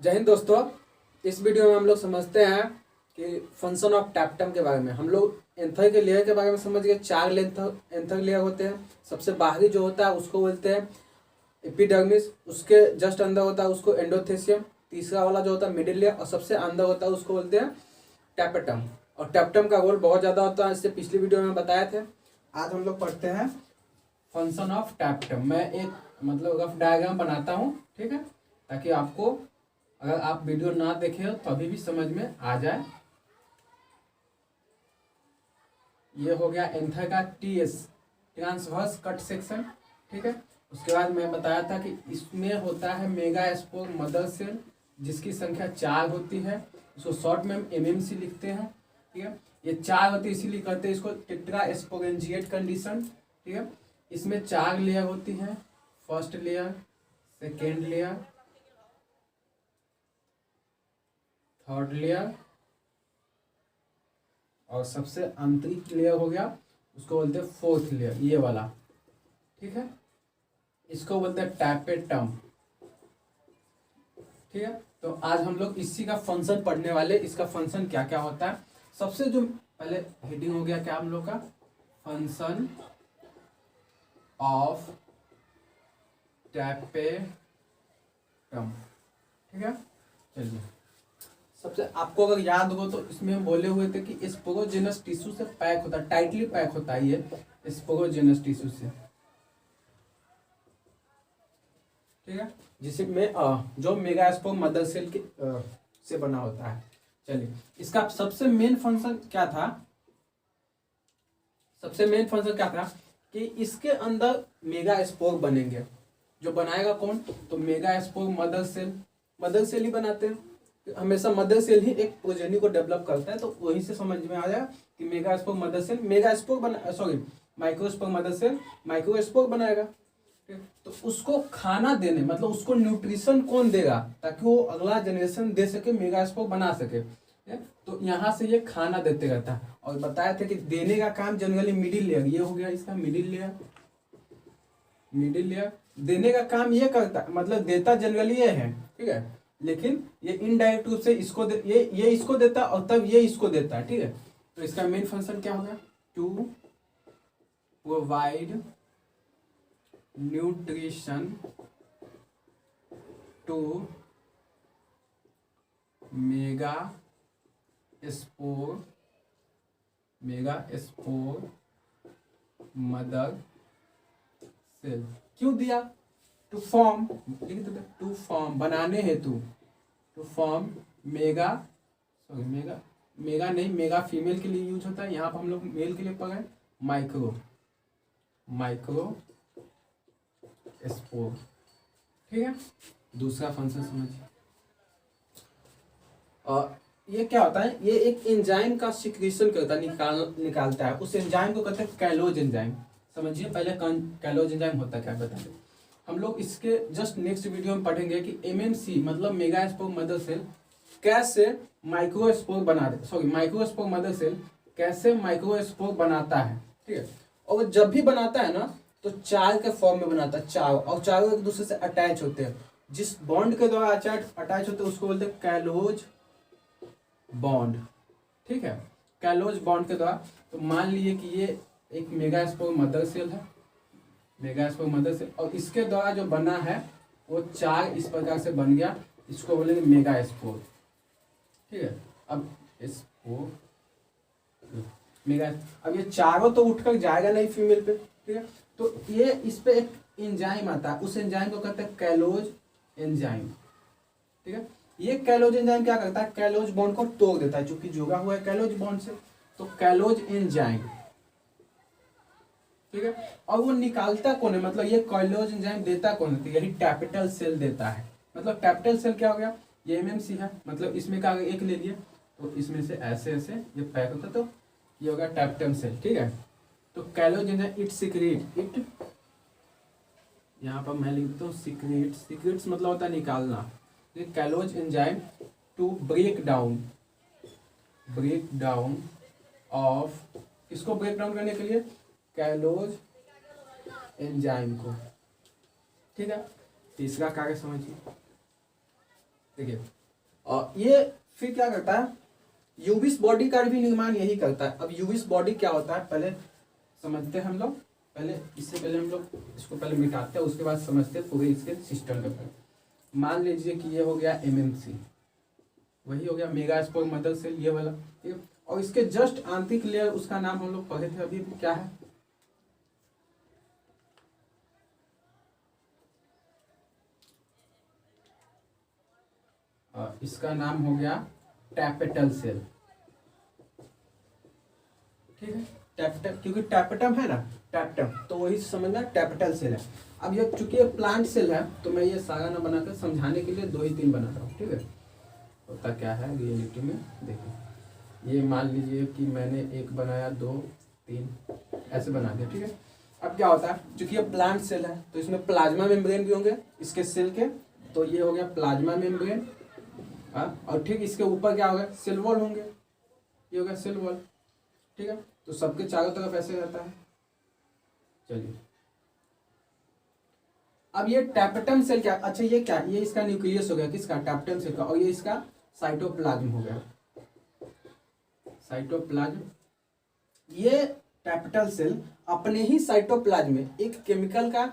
जय हिंद दोस्तों। इस वीडियो में हम लोग समझते हैं कि फंक्शन ऑफ टैप्टम के बारे में। हम लोग एंथर के लेयर के बारे में समझ गए। चार एंथर लेयर होते हैं। सबसे बाहरी जो होता है उसको बोलते हैं एपिडर्मिस, उसके जस्ट अंदर होता है उसको एंडोथेसियम, तीसरा वाला जो होता है मिडिल लेयर, और सबसे अंदर होता है उसको बोलते हैं टैपेटम। और टैप्टम का रोल बहुत ज़्यादा होता है, इससे पिछली वीडियो में बताए थे। आज हम लोग पढ़ते हैं फंक्शन ऑफ टैप्टम। मैं एक रफ डायग्राम बनाता हूँ, ठीक है, ताकि आपको अगर आप वीडियो ना देखे हो तो अभी भी समझ में आ जाए। ये हो गया एंथर का टीएस, ट्रांसवर्स कट सेक्शन, ठीक है। उसके बाद मैं बताया था कि इसमें होता है मेगा स्पोर मदर सेल, जिसकी संख्या 4 होती है। इसको शॉर्ट में एमएमसी लिखते हैं, ठीक है। ये 4 होती है इसीलिए कहते हैं इसको टेट्रा स्पोरेंजिएट कंडीशन, ठीक है। इसमें 4 लेयर होती हैं। First layer, second layer, third layer और सबसे आंतरिक लेयर हो गया उसको बोलते हैं फोर्थ लेयर, ये वाला, ठीक है। इसको बोलते हैं टैपेटम, ठीक है। तो आज हम लोग इसी का फंक्शन पढ़ने वाले। इसका फंक्शन क्या क्या होता है, सबसे जो पहले हेडिंग हो गया क्या हम लोग का, फंक्शन ऑफ टैपेटम, ठीक है। चलिए, सबसे आपको अगर याद हो तो इसमें हम बोले हुए थे कि स्पोरोजेनस टिश्यू से पैक होता है, टाइटली पैक होता है ये स्पोरोजेनस टिश्यू से, ठीक है, जिसमें जो मेगास्पोर मदर सेल के से बना होता है। चलिए, इसका सबसे मेन फंक्शन क्या था, कि इसके अंदर मेगा स्पोर बनेंगे। जो बनाएगा कौन, तो मेगा स्पोर मदर सेल ही बनाते हैं। हमेशा मदर सेल ही एक प्रोजेनी को डेवलप करता है, तो वहीं से समझ में आ जाएगा कि megaspore mother cell microspore mother cell microspore बनाएगा। तो उसको खाना देने उसको न्यूट्रिशन कौन देगा ताकि वो अगला जनरेशन दे सके, मेगास्पोर बना सके। तो यहाँ से ये खाना देते रहता है। और बताया था कि देने का काम जनरली मिडिल लेयर, ये हो गया इसका मिडिल लेयर देने का काम ये करता देता जनरली ये है, ठीक है। लेकिन ये इनडायरेक्ट रूप से इसको ये इसको देता और तब ये इसको देता है, ठीक है। तो इसका मेन फंक्शन क्या होगा, to provide nutrition to mega spore mother cell. क्यों दिया, टू फॉर्म, टू फॉर्म बनाने हेतु, टू फॉर्म मेगा नहीं, मेगा फीमेल के लिए यूज होता है, यहाँ पर हम लोग मेल के लिए पढ़े माइक्रो स्पोर, ठीक है। दूसरा फंक्शन समझिए, और ये क्या होता है, ये एक एंजाइम का सिक्रीशन करता है, निकालता है। उस एंजाइम को कहते हैं कैलोज एंजाइम। समझिए पहले कैलोज एंजाइम होता है क्या, बताएंगे हम लोग। इसके जस्ट नेक्स्ट वीडियो में पढ़ेंगे कि एमएमसी मेगास्पोर मदर सेल कैसे माइक्रोस्पोर मदर सेल कैसे माइक्रोस्पोर बनाता है, ठीक है। और जब भी बनाता है ना तो 4 के फॉर्म में बनाता है, 4, और चारों एक दूसरे से अटैच होते हैं। जिस बॉन्ड के द्वारा अटैच होते हैं उसको बोलते हैं कैलोज बॉन्ड, ठीक है, कैलोज बॉन्ड के द्वारा। तो मान लीजिए कि ये एक मेगास्पोर मदर सेल है, और इसके द्वारा जो बना है वो 4 इस प्रकार से बन गया, इसको बोलेंगे मेगास्पोर, ठीक है। अब स्पोर अब ये चारों तो उठकर जाएगा नहीं फीमेल पे, ठीक है। तो ये इस पे एक एंजाइम आता है, उस एंजाइम को कहते हैं कैलोज एंजाइम, ठीक है। ये कैलोज एंजाइम क्या करता है, कैलोज बॉन्ड को तोड़ देता है, चूंकि जुड़ा हुआ है कैलोज बॉन्ड से, तो कैलोज एंजाइम, ठीक है। और वो निकालता कौन है, ये कैलोज एंजाइम देता कौन है, तो यही टैपेटल सेल देता है। टैपेटल सेल क्या हो गया, ये एमएमसी है, इसमें का एक ले लिए तो इसमें से ऐसे ऐसे ये पैक होता, तो ये हो गया टैपेटम सेल, ठीक है। तो कैलोज एंजाइम इट यहाँ पर मैं लिखता हूँ सीक्रेट्स होता है निकालना। Callose enzyme to break down of, इसको ब्रेक डाउन करने के लिए कैलोज एंजाइम को, ठीक है। तीसरा कार्य समझिए, देखिए और ये फिर क्या करता है, यूविस बॉडी का भी निर्माण यही करता है। अब यूविस बॉडी क्या होता है पहले समझते हैं हम लोग, पहले इससे पहले हम लोग इसको पहले मिटाते हैं, उसके बाद समझते हैं पूरे इसके सिस्टम के बारे में। मान लीजिए कि ये हो गया एमएमसी, वही हो गया मेगास्पोर मदर सेल, ये वाला, ठीक है। और इसके जस्ट आंतरिक लेयर, उसका नाम हम लोग पढ़े थे अभी, क्या है, इसका नाम हो गया टैपेटल सेल, ठीक है। टैपेटल, क्योंकि टैपेटम है ना, टैपेटम, तो वही समझना टैपेटल सेल है। अब ये चूंकि ये प्लांट सेल है तो मैं ये सारा ना बनाकर समझाने के लिए 2 ही 3 बनाता हूँ, ठीक है। होता क्या है रियलिटी में, देखिए ये मान लीजिए कि मैंने 1 बनाया, 2 3 ऐसे बना दिया, ठीक है। अब क्या होता है, चूंकि ये प्लांट सेल है तो इसमें प्लाज्मा मेम्ब्रेन भी होंगे इसके सेल के, तो ये हो गया प्लाज्मा मेम्ब्रेन, और ठीक इसके ऊपर क्या होगा, सेल वॉल होंगे, ये हो गया सेल वॉल, ठीक है। तो सबके चारों तरफ ऐसे रहता है। चलिए अब ये टैपेटम सेल क्या, अच्छा ये क्या, ये इसका न्यूक्लियस हो गया किसका, टैपेटम सेल का, और ये इसका साइटोप्लाज्म हो गया, साइटोप्लाज्म। ये टैपेटल सेल अपने ही साइटोप्लाज्म में एक केमिकल का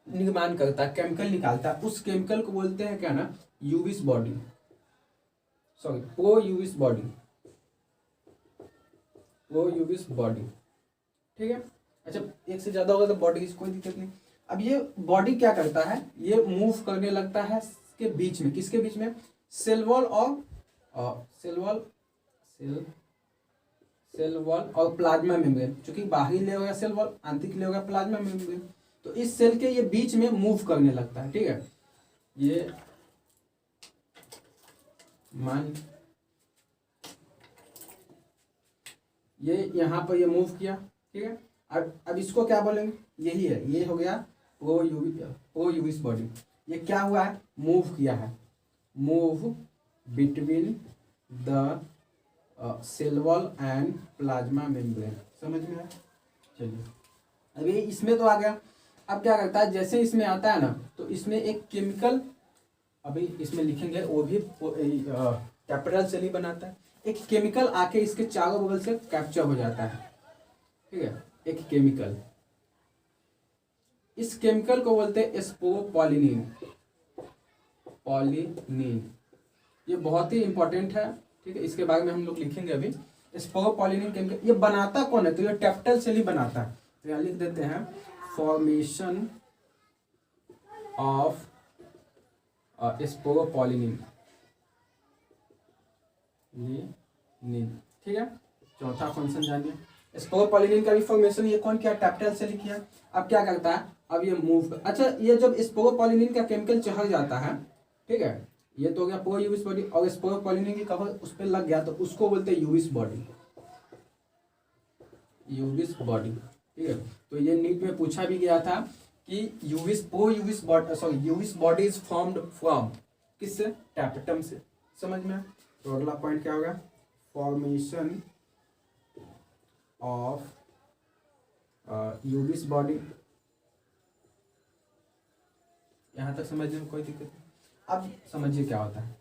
निर्माण करता है, केमिकल निकालता है, उस केमिकल को बोलते हैं क्या ना, यूविस बॉडी, सॉरी प्रो यूविस बॉडी, प्रो यूविस बॉडी, ठीक है। अच्छा एक से ज्यादा होगा तो बॉडी की कोई दिक्कत नहीं। अब ये बॉडी क्या करता है, ये मूव करने लगता है के बीच में, किसके बीच में, सेल वॉल और सेल वॉल और प्लाज्मा मेम्ब्रेन, क्योंकि बाहरी लेयर होगा सेल वॉल, आंतरिक लेयर होगा प्लाज्मा मेम्ब्रेन, तो इस सेल के ये बीच में मूव करने लगता है, ठीक है। ये मान ये यहाँ पर ये मूव किया, ठीक है। अब इसको क्या बोलेंगे, यही है, ये हो गया प्रो यूविस बॉडी। ये क्या हुआ है, मूव किया है, move between the cell wall and plasma membrane, समझ में आया। चलिए अभी इसमें तो आ गया। अब क्या करता है, जैसे इसमें आता है ना तो इसमें एक केमिकल, अभी इसमें लिखेंगे, वो भी कैपिटल सेल ही बनाता है, एक केमिकल आके इसके चारों बगल से कैप्चर हो जाता है, ठीक है, एक केमिकल। इस केमिकल को बोलते हैं स्पोरोपोलिनिन, पॉलिनिन, ये बहुत ही इंपॉर्टेंट है, ठीक है, इसके बारे में हम लोग लिखेंगे अभी। स्पोरोपोलिनिन केमिकल ये बनाता कौन है, तो ये टैपेटल सेल ही बनाता है, तो यहाँ लिख देते हैं फॉर्मेशन ऑफ स्पोरोपोलिनिन, ठीक है। चौथा फंक्शन जानिए, स्पोरोपोलिनिन का भी फॉर्मेशन ये कौन किया, टैपेटल सेल किया। अब क्या करता है, अब ये मूव, अच्छा ये जब स्पोरोपोलिनिन का केमिकल चढ़ जाता है, ठीक है, ये तो हो गया प्रो यूविस बॉडी, और स्पोरोपोलिनिन की कवर उस पर लग गया तो उसको बोलते हैं यूविस बॉडी, यूविस बॉडी, ठीक है। तो ये नीट में पूछा भी गया था कि यूविस बॉडी इज फॉर्म्ड फ्रॉम किससे, टैपेटम से, समझ में। तो अगला पॉइंट क्या होगा, फॉर्मेशन ऑफ यूविस बॉडी, यहां तक समझने में कोई दिक्कत नहीं। अब समझिए क्या होता है,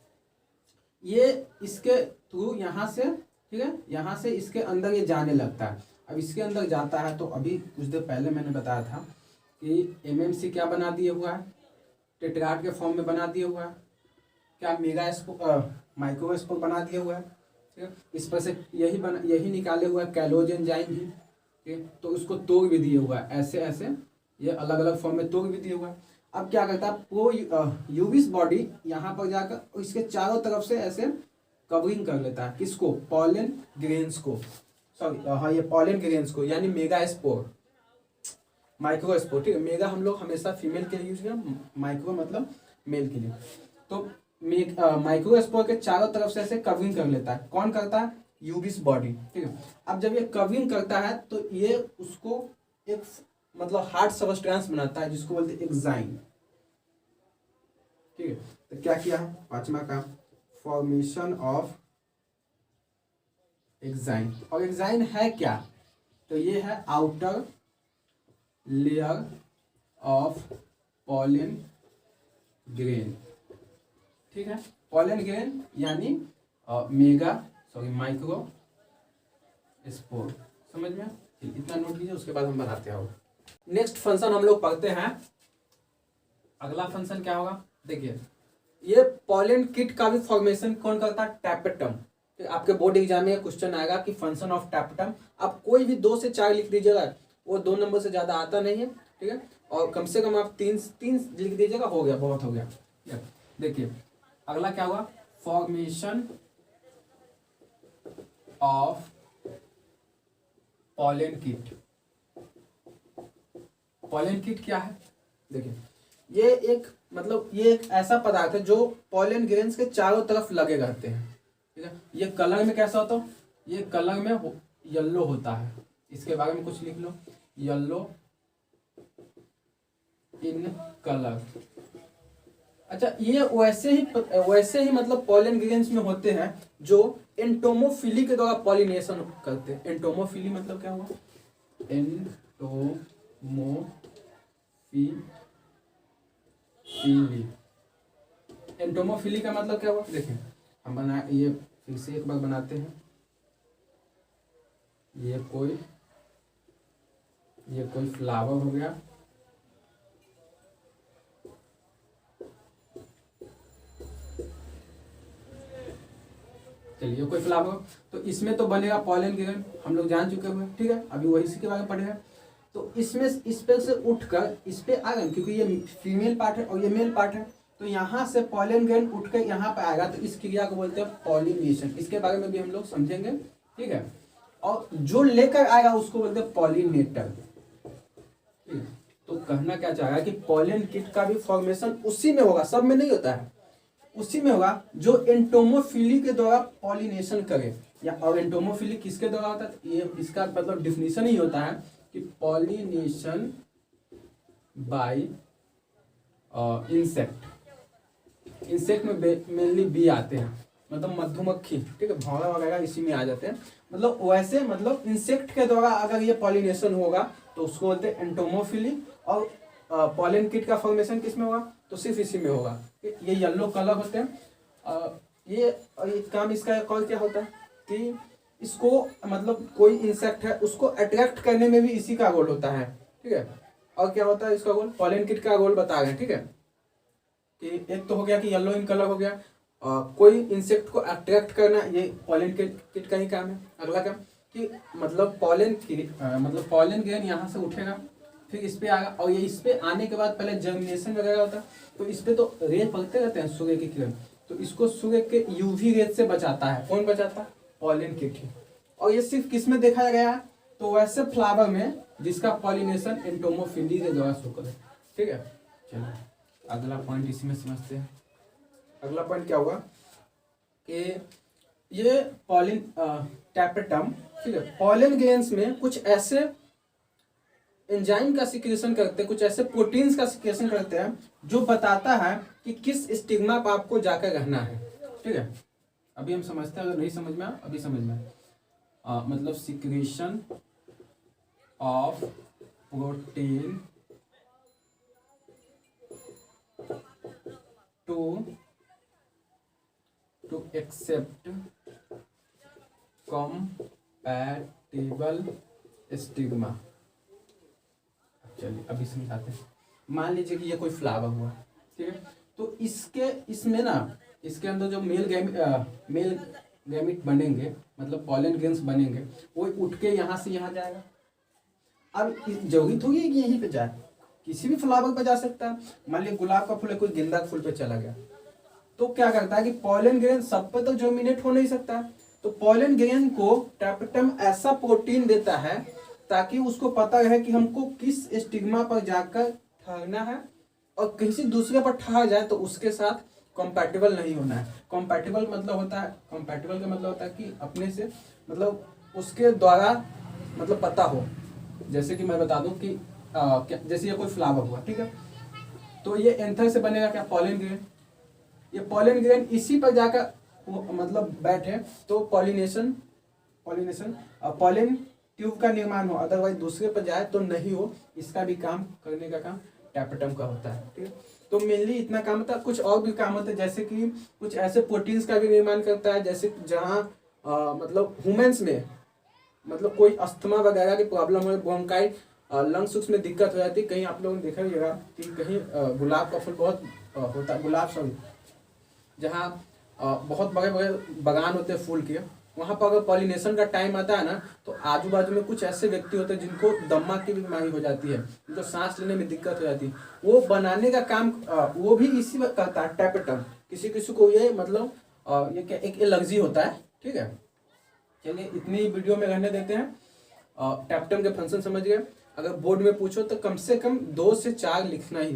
ये इसके थ्रू यहाँ से, ठीक है, यहाँ से इसके अंदर ये जाने लगता है। अब इसके अंदर जाता है तो अभी कुछ देर पहले मैंने बताया था कि एमएमसी क्या बना दिए हुआ है, टेट्राड के फॉर्म में बना दिया हुआ है, क्या माइक्रोस्पोर बना दिया हुआ है, ठीक है। इस पर से यही निकाले हुआ है कैलोज एंजाइम भी, ठीक है, तो उसको तोड़ भी दिया हुआ है, ऐसे ऐसे ये अलग अलग फॉर्म में तोड़ भी दिया हुआ है। अब क्या करता है, प्रो यूविस बॉडी यहाँ पर जाकर इसके चारों तरफ से ऐसे कवरिंग कर लेता है, किसको, पॉलन ग्रेन्स को, सॉरी हाँ ये पॉलन ग्रेन्स को, यानी मेगास्पोर, माइक्रोस्पोर, ठीक है। मेगा हम लोग हमेशा फीमेल के लिए यूज करें, माइक्रो मतलब मेल के लिए। तो माइक्रोस्पोर के चारों तरफ से ऐसे कवरिंग कर लेता है, कौन करता है, यूविस बॉडी, ठीक है। अब जब ये कवरिंग करता है तो ये उसको एक मतलब हार्ड सबस्टेंस बनाता है जिसको बोलते हैं एग्जाइम, ठीक है। तो क्या किया, 5वां काम, फॉर्मेशन ऑफ एग्जाइम। और एग्जाइम है क्या, तो ये है outer layer of pollen grain, ठीक है। पॉलन ग्रेन यानी माइक्रो स्पोर। समझ में? इतना नोट कीजिए, उसके बाद हम बनाते हैं। नेक्स्ट फंक्शन हम लोग पढ़ते हैं। अगला फंक्शन क्या होगा? देखिए, ये पॉलन किट का भी फॉर्मेशन कौन करता है? टैपेटम। तो आपके बोर्ड एग्जाम में क्वेश्चन आएगा कि फंक्शन ऑफ टैपेटम। आप कोई भी 2 से 4 लिख दीजिएगा, वो 2 नंबर से ज्यादा आता नहीं है, ठीक है। और कम से कम आप 3 लिख दीजिएगा, हो गया, बहुत हो गया। देखिए अगला क्या हुआ? Formation of pollen kit. Pollen kit क्या है? देखिए, ये एक ऐसा पदार्थ है जो पॉलन ग्रेन्स के चारों तरफ लगे रहते हैं, ठीक है। ये कलर में कैसा होता है? ये कलर में येलो होता है। इसके बारे में कुछ लिख लो, येलो इन कलर। अच्छा, ये वैसे ही मतलब पॉलन ग्रेन्स में होते हैं जो एंटोमोफिली के द्वारा पॉलिनेशन करते हैं। एंटोमोफिली मतलब क्या हुआ? एंटोमोफिली का मतलब क्या हुआ? देखिए, हम ये फिर से एक बार बनाते हैं। ये कोई फ्लावर हो गया, चलिए कोई फ्लावर, तो इसमें तो बनेगा पॉलन ग्रेन, हम लोग जान चुके हुए, ठीक है। अभी वही इसी के बारे में पढ़े हैं। तो इसमें इस पे से उठकर इस पे आ गए, क्योंकि ये फीमेल पार्ट है और ये मेल पार्ट है, तो यहाँ से पॉलन ग्रेन उठकर यहाँ पे आएगा, तो इस क्रिया को बोलते हैं पॉलिनेशन। इसके बारे में भी हम लोग समझेंगे, ठीक है। और जो लेकर आएगा उसको बोलते हैं पॉलिनेटर, ठीक है। तो कहना क्या चाह रहा है कि पॉलन किट का भी फॉर्मेशन उसी में होगा, सब में नहीं होता है, उसी में होगा जो एंटोमोफिली के द्वारा पॉलिनेशन करे। या और एंटोमोफिली किसके द्वारा होता है? ये इसका मतलब डिफिनीशन ही होता है कि पॉलिनेशन बाय इंसेक्ट में मेनली बी आते हैं, मतलब मधुमक्खी, ठीक है, भौरा वगैरह इसी में आ जाते हैं। मतलब वैसे मतलब इंसेक्ट के द्वारा अगर ये पॉलिनेशन होगा तो उसको बोलते हैं एंटोमोफिली। और पॉलन किट का फॉर्मेशन किस में होगा? तो सिर्फ इसी में होगा। ये येलो कलर होते हैं। ये काम इसका एक और क्या होता है कि इसको मतलब कोई इंसेक्ट है उसको अट्रैक्ट करने में भी इसी का रोल होता है, ठीक है। और क्या होता है इसका रोल? पॉलन किट का रोल बता रहे हैं, ठीक है। कि एक तो हो गया कि येलो इन कलर हो गया, कोई इंसेक्ट को अट्रैक्ट करना, ये पॉलन किट का ही काम है। अगला काम कि मतलब पॉलन ग्रेन यहाँ से उठेगा, फिर इस पे आएगा, और ये इस पे आने के बाद पहले जर्मिनेशन वगैरह होता है, तो इस पे तो रे पड़ते रहते हैं सूर्य की किरण, तो इसको सूर्य के यूवी रेज से बचाता है। कौन बचाता है? Pollen kit. और ये सिर्फ किस में देखा गया है? तो वैसे फ्लावर में जिसका पॉलिनेशन एंटोमोफिली के द्वारा शो करे, ठीक है। चलो अगला पॉइंट इसी में समझते हैं। अगला पॉइंट क्या होगा कि ये टैपेटम, ठीक है, पॉलन ग्रेन्स में कुछ ऐसे एंजाइम का सिक्रेशन करते हैं, कुछ ऐसे प्रोटीन्स का सिक्रेशन करते हैं जो बताता है कि किस स्टिग्मा पर आपको जाकर रहना है, ठीक है। अभी हम समझते हैं, अगर नहीं समझ में आया अभी समझ में मतलब secretion of protein to accept compatible stigma. चलिए अभी समझाते हैं। मान लीजिए कि ये कोई फ्लावर हुआ, ठीक है, तो इसमें ना इसके अंदर जो मेल गैमिट बनेंगे, मतलब पॉलन ग्रेन्स बनेंगे, वो उठ के यहाँ से यहाँ जाएगा। अब जरूरी थोड़ी है कि यहीं पे जाए, किसी भी फ्लावर पे जा सकता है। मान लीजिए गुलाब का फूल है, कोई गेंदा का फूल पे चला गया, तो क्या करता है कि पॉलन ग्रेन सब पे तो जर्मिनेट हो नहीं सकता, तो पॉलन ग्रेन को टैपेटम ऐसा प्रोटीन देता है ताकि उसको पता रहे कि हमको किस स्टिग्मा पर जाकर ठहरना है, और किसी दूसरे पर ठहर जाए तो उसके साथ कंपैटिबल नहीं होना है। कंपैटिबल का मतलब होता है कि अपने से मतलब उसके द्वारा मतलब पता हो। जैसे कि मैं बता दूं कि जैसे ये कोई फ्लावर हुआ, ठीक है, तो ये एंथर से बनेगा क्या? Pollen grain. ये पॉलन ग्रेन इसी पर जाकर मतलब बैठे तो पॉलिन ट्यूब का निर्माण हो, अदरवाइज दूसरे पर जाए तो नहीं हो। इसका भी काम करने का काम टैपेटम का होता है, ठीक है। तो मेनली इतना काम होता है। कुछ और भी काम होता है, जैसे कि कुछ ऐसे प्रोटीन्स का भी निर्माण करता है, जैसे जहाँ मतलब ह्यूमंस में मतलब कोई अस्थमा वगैरह की प्रॉब्लम हो, ब्रोंकाइट, लंग्स में दिक्कत हो जाती है। कहीं आप लोगों ने देखा होगा कि कहीं गुलाब का फूल बहुत होता है, गुलाब सॉरी, जहाँ बहुत बड़े बड़े बागान होते हैं फूल के, वहाँ पर अगर पॉलिनेशन का टाइम आता है ना, तो आजू बाजू में कुछ ऐसे व्यक्ति होते हैं जिनको दम्मा की भी बीमारी हो जाती है, जिनको सांस लेने में दिक्कत हो जाती है, वो बनाने का काम वो भी इसी वक्त करता है, टैपेटम। किसी किसी को ये मतलब ये क्या एक एलर्जी होता है, ठीक है। चलिए इतनी वीडियो में रहने देते हैं। टैपेटम के फंक्शन समझ गए। अगर बोर्ड में पूछो तो कम से कम 2 से 4 लिखना ही